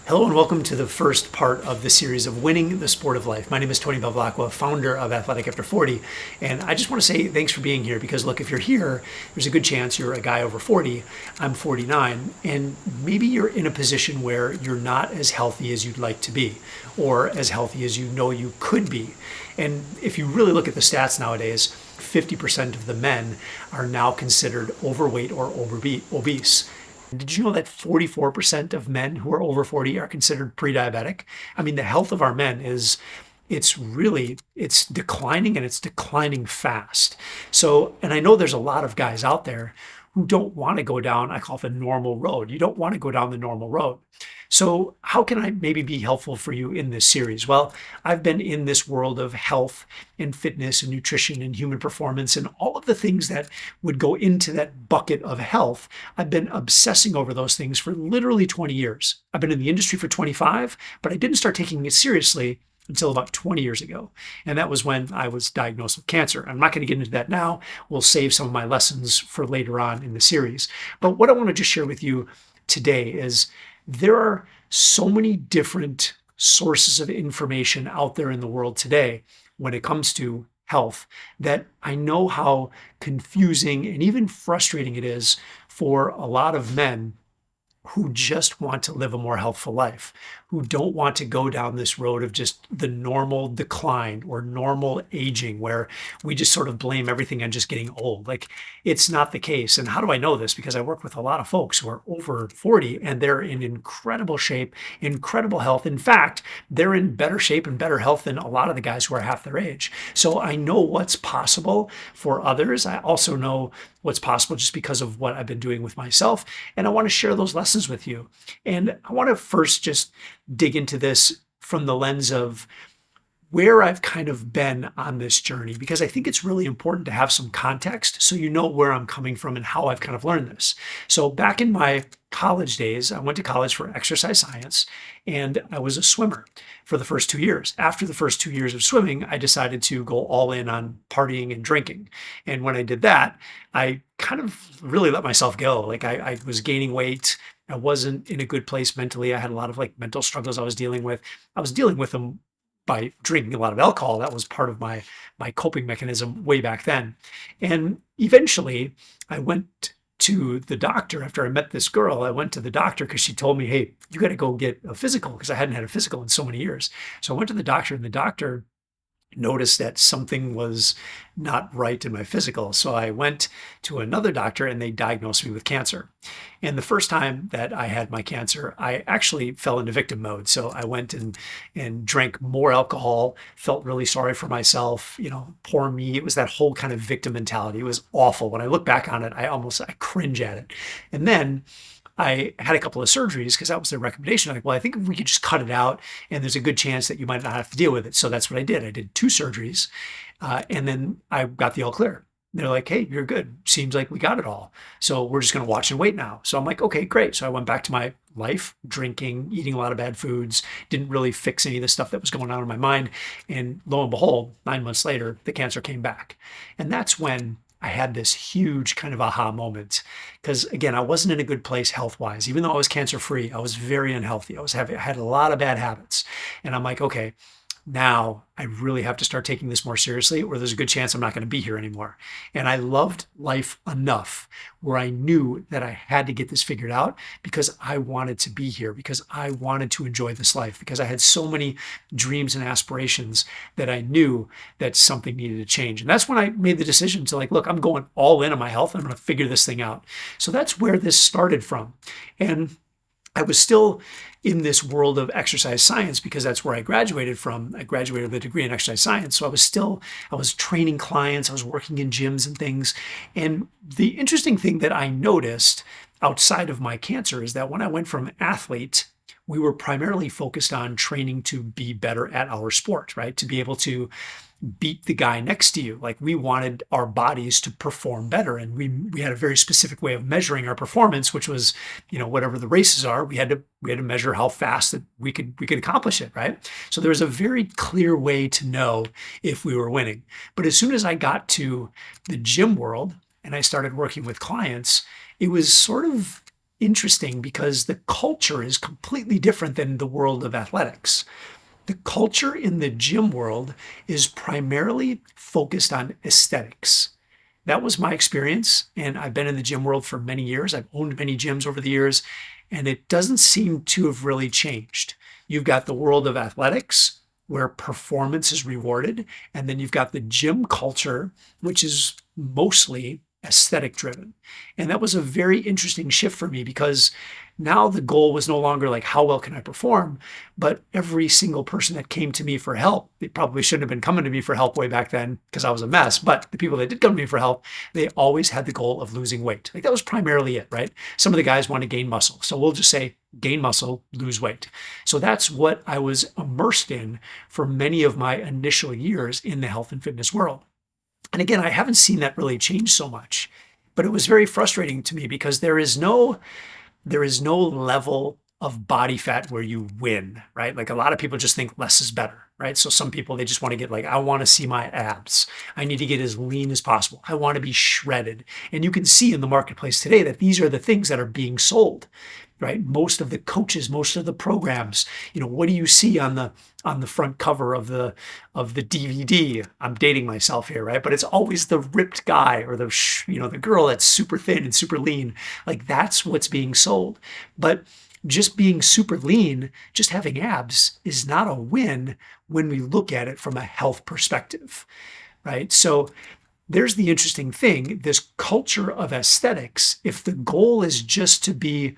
Hello and welcome to the first part of the series of Winning the Sport of Life. My name is Tony Bevilacqua, founder of Athletic After 40, and I just want to say thanks for being here because look, if you're here, there's a good chance you're a guy over 40. I'm 49, and maybe you're in a position where you're not as healthy as you'd like to be, or as healthy as you know you could be. And if you really look at the stats nowadays, 50% of the men are now considered overweight or obese. Did you know that 44% of men who are over 40 are considered pre-diabetic? I mean, the health of our men it's declining, and it's declining fast. So, and I know there's a lot of guys out there who don't want to go down, I call it the normal road. You don't want to go down the normal road. So how can I maybe be helpful for you in this series? Well, I've been in this world of health and fitness and nutrition and human performance and all of the things that would go into that bucket of health. I've been obsessing over those things for literally 20 years. I've been in the industry for 25, but I didn't start taking it seriously until about 20 years ago. And that was when I was diagnosed with cancer. I'm not going to get into that now. We'll save some of my lessons for later on in the series. But what I want to just share with you today is there are so many different sources of information out there in the world today when it comes to health that I know how confusing and even frustrating it is for a lot of men who just want to live a more healthful life, who don't want to go down this road of just the normal decline or normal aging where we just sort of blame everything on just getting old. Like, it's not the case. And how do I know this? Because I work with a lot of folks who are over 40 and they're in incredible shape, incredible health. In fact, they're in better shape and better health than a lot of the guys who are half their age. So I know what's possible for others. I also know what's possible just because of what I've been doing with myself. And I want to share those lessons with you. And I want to first just dig into this from the lens of where I've kind of been on this journey, because I think it's really important to have some context so you know where I'm coming from and how I've kind of learned this. So back in my college days, I went to college for exercise science, and I was a swimmer for the first 2 years. After the first 2 years of swimming, I decided to go all in on partying and drinking. And when I did that, I kind of really let myself go. Like I was gaining weight. I wasn't in a good place mentally. I had a lot of like mental struggles I was dealing with. I was dealing with them by drinking a lot of alcohol. That was part of my coping mechanism way back then. And eventually I went to the doctor after I met this girl. I went to the doctor because she told me, hey, you got to go get a physical, because I hadn't had a physical in so many years. So I went to the doctor, and the doctor noticed that something was not right in my physical. So I went to another doctor and they diagnosed me with cancer. And the first time that I had my cancer, I actually fell into victim mode. So I went and drank more alcohol, felt really sorry for myself, poor me. It was that whole kind of victim mentality. It was awful. When I look back on it, I cringe at it. And then I had a couple of surgeries because that was their recommendation. Like, well, I think if we could just cut it out, and there's a good chance that you might not have to deal with it. So that's what I did. I did 2 surgeries, and then I got the all clear. They're like, hey, you're good. Seems like we got it all. So we're just going to watch and wait now. So I'm like, okay, great. So I went back to my life, drinking, eating a lot of bad foods, didn't really fix any of the stuff that was going on in my mind. And lo and behold, 9 months later, the cancer came back. And that's when I had this huge kind of aha moment, because again, I wasn't in a good place health-wise. Even though I was cancer-free, I was very unhealthy. I had a lot of bad habits. And I'm like, okay, now I really have to start taking this more seriously, or there's a good chance I'm not going to be here anymore. And I loved life enough where I knew that I had to get this figured out because I wanted to be here, because I wanted to enjoy this life, because I had so many dreams and aspirations that I knew that something needed to change. And that's when I made the decision to, like, look, I'm going all in on my health. I'm going to figure this thing out. So that's where this started from. And I was still in this world of exercise science because that's where I graduated from. I graduated with a degree in exercise science. So I was training clients, I was working in gyms and things. And the interesting thing that I noticed outside of my cancer is that when I went from athlete, we were primarily focused on training to be better at our sport, right? To be able to beat the guy next to you. Like, we wanted our bodies to perform better. And we had a very specific way of measuring our performance, which was, whatever the races are, we had to measure how fast that we could accomplish it, right? So there was a very clear way to know if we were winning. But as soon as I got to the gym world and I started working with clients, it was sort of interesting because the culture is completely different than the world of athletics. The culture in the gym world is primarily focused on aesthetics. That was my experience. And I've been in the gym world for many years. I've owned many gyms over the years, and it doesn't seem to have really changed. You've got the world of athletics where performance is rewarded. And then you've got the gym culture, which is mostly aesthetic driven. And that was a very interesting shift for me because now the goal was no longer like, how well can I perform? But every single person that came to me for help, they probably shouldn't have been coming to me for help way back then because I was a mess. But the people that did come to me for help, they always had the goal of losing weight. Like that was primarily it, right? Some of the guys want to gain muscle. So we'll just say gain muscle, lose weight. So that's what I was immersed in for many of my initial years in the health and fitness world. And again, I haven't seen that really change so much, but it was very frustrating to me because there is no level of body fat where you win, right? Like a lot of people just think less is better, right? So some people, they just want to get like, I want to see my abs. I need to get as lean as possible. I want to be shredded. And you can see in the marketplace today that these are the things that are being sold, right? Most of the coaches, most of the programs, what do you see on the front cover of the DVD? I'm dating myself here, right? But it's always the ripped guy or the girl that's super thin and super lean. Like that's what's being sold. But just being super lean, just having abs is not a win when we look at it from a health perspective, right? So there's the interesting thing, this culture of aesthetics, if the goal is just to be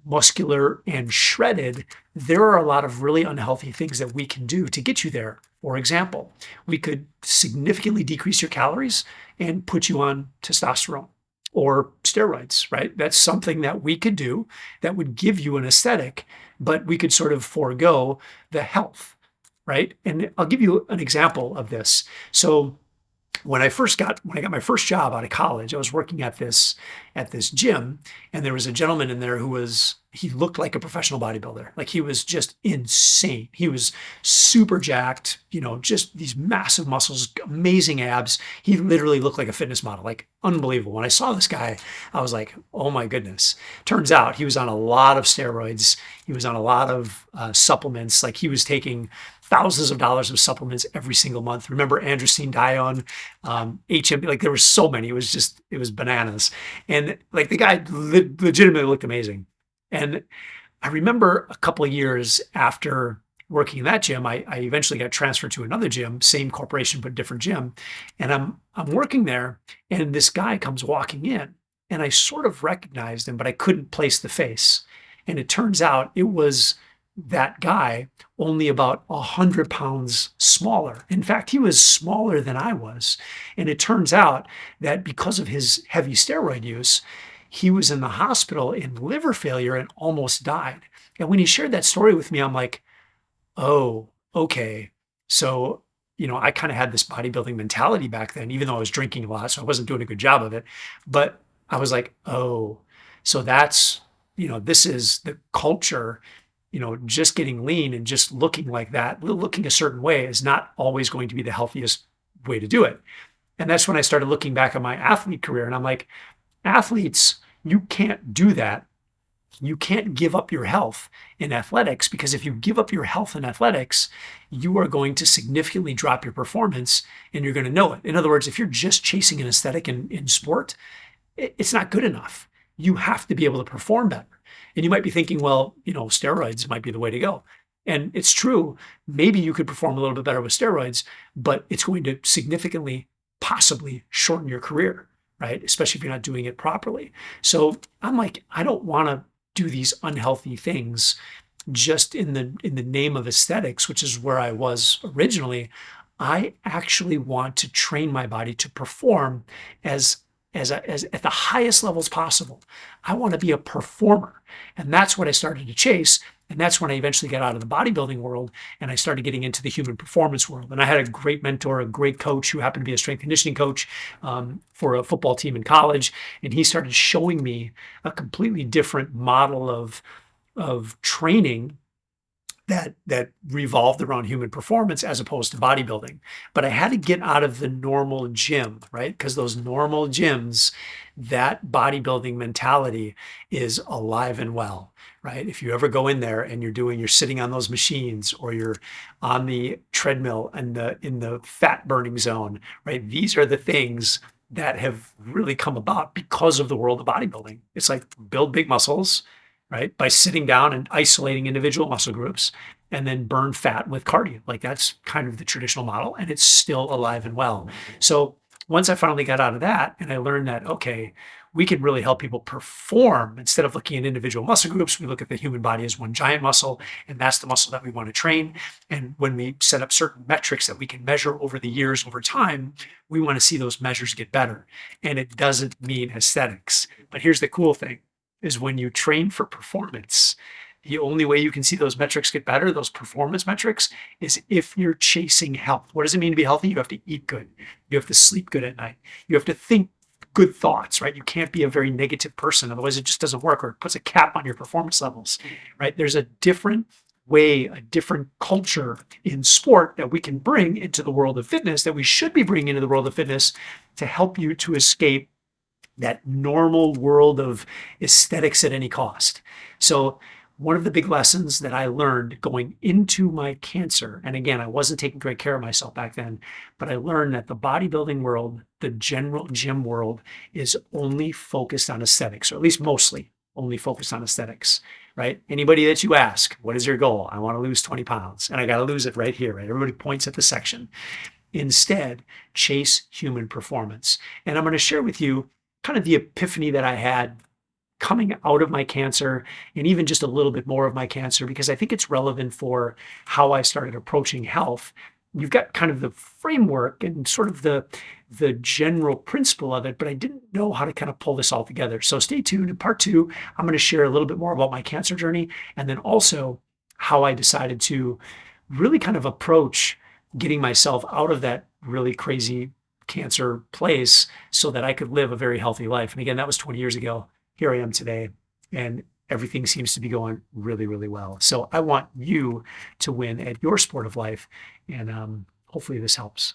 muscular and shredded, there are a lot of really unhealthy things that we can do to get you there. For example, we could significantly decrease your calories and put you on testosterone or steroids, right? That's something that we could do that would give you an aesthetic, but we could sort of forego the health, right? And I'll give you an example of this. So when I got my first job out of college, I was working at this gym, and there was a gentleman in there he looked like a professional bodybuilder. Like he was just insane. He was super jacked, just these massive muscles, amazing abs. He literally looked like a fitness model, like unbelievable. When I saw this guy, I was like, oh my goodness. Turns out he was on a lot of steroids. He was on a lot of supplements. Like he was taking thousands of dollars of supplements every single month. Remember androstenedione, HMB, like there were so many. It was bananas. And like the guy legitimately looked amazing. And I remember a couple of years after working in that gym, I eventually got transferred to another gym, same corporation, but different gym. And I'm working there, and this guy comes walking in, and I sort of recognized him, but I couldn't place the face. And it turns out it was that guy, only about 100 pounds smaller. In fact, he was smaller than I was. And it turns out that because of his heavy steroid use, he was in the hospital in liver failure and almost died. And when he shared that story with me, I'm like, oh, okay. So, I kind of had this bodybuilding mentality back then, even though I was drinking a lot, so I wasn't doing a good job of it. But I was like, oh, so that's, this is the culture. Just getting lean and just looking like that, looking a certain way is not always going to be the healthiest way to do it. And that's when I started looking back at my athlete career, and I'm like, athletes, you can't do that. You can't give up your health in athletics, because if you give up your health in athletics, you are going to significantly drop your performance, and you're going to know it. In other words, if you're just chasing an aesthetic in sport, it's not good enough. You have to be able to perform better. And you might be thinking, well, steroids might be the way to go. And it's true. Maybe you could perform a little bit better with steroids, but it's going to significantly, possibly shorten your career, right? Especially if you're not doing it properly. So I'm like, I don't want to do these unhealthy things just in the name of aesthetics, which is where I was originally. I actually want to train my body to perform as at the highest levels possible. I want to be a performer. And that's what I started to chase. And that's when I eventually got out of the bodybuilding world and I started getting into the human performance world. And I had a great mentor, a great coach who happened to be a strength conditioning coach for a football team in college. And he started showing me a completely different model of training that revolved around human performance as opposed to bodybuilding. But I had to get out of the normal gym, right? Because those normal gyms, that bodybuilding mentality is alive and well, right? If you ever go in there and you're sitting on those machines or you're on the treadmill and in the fat burning zone, right? These are the things that have really come about because of the world of bodybuilding. It's like build big muscles, right? By sitting down and isolating individual muscle groups and then burn fat with cardio. Like that's kind of the traditional model and it's still alive and well. So once I finally got out of that and I learned that, okay, we can really help people perform instead of looking at individual muscle groups. We look at the human body as one giant muscle, and that's the muscle that we want to train. And when we set up certain metrics that we can measure over the years, over time, we want to see those measures get better. And it doesn't mean aesthetics. But here's the cool thing is when you train for performance, the only way you can see those metrics get better, those performance metrics, is if you're chasing health. What does it mean to be healthy? You have to eat good. You have to sleep good at night. You have to think good thoughts, right? You can't be a very negative person. Otherwise, it just doesn't work or it puts a cap on your performance levels, right? There's a different way, a different culture in sport that we can bring into the world of fitness, that we should be bringing into the world of fitness to help you to escape that normal world of aesthetics at any cost. So one of the big lessons that I learned going into my cancer, and again, I wasn't taking great care of myself back then, but I learned that the bodybuilding world, the general gym world, is only focused on aesthetics, or at least mostly only focused on aesthetics, right? Anybody that you ask, what is your goal? I want to lose 20 pounds, and I got to lose it right here, right? Everybody points at the section. Instead, chase human performance. And I'm going to share with you kind of the epiphany that I had coming out of my cancer and even just a little bit more of my cancer, because I think it's relevant for how I started approaching health. You've got kind of the framework and sort of the general principle of it, but I didn't know how to kind of pull this all together. So stay tuned. In part 2, I'm going to share a little bit more about my cancer journey and then also how I decided to really kind of approach getting myself out of that really crazy cancer place so that I could live a very healthy life. And again, that was 20 years ago. Here I am today, and everything seems to be going really, really well. So I want you to win at your sport of life, and hopefully this helps.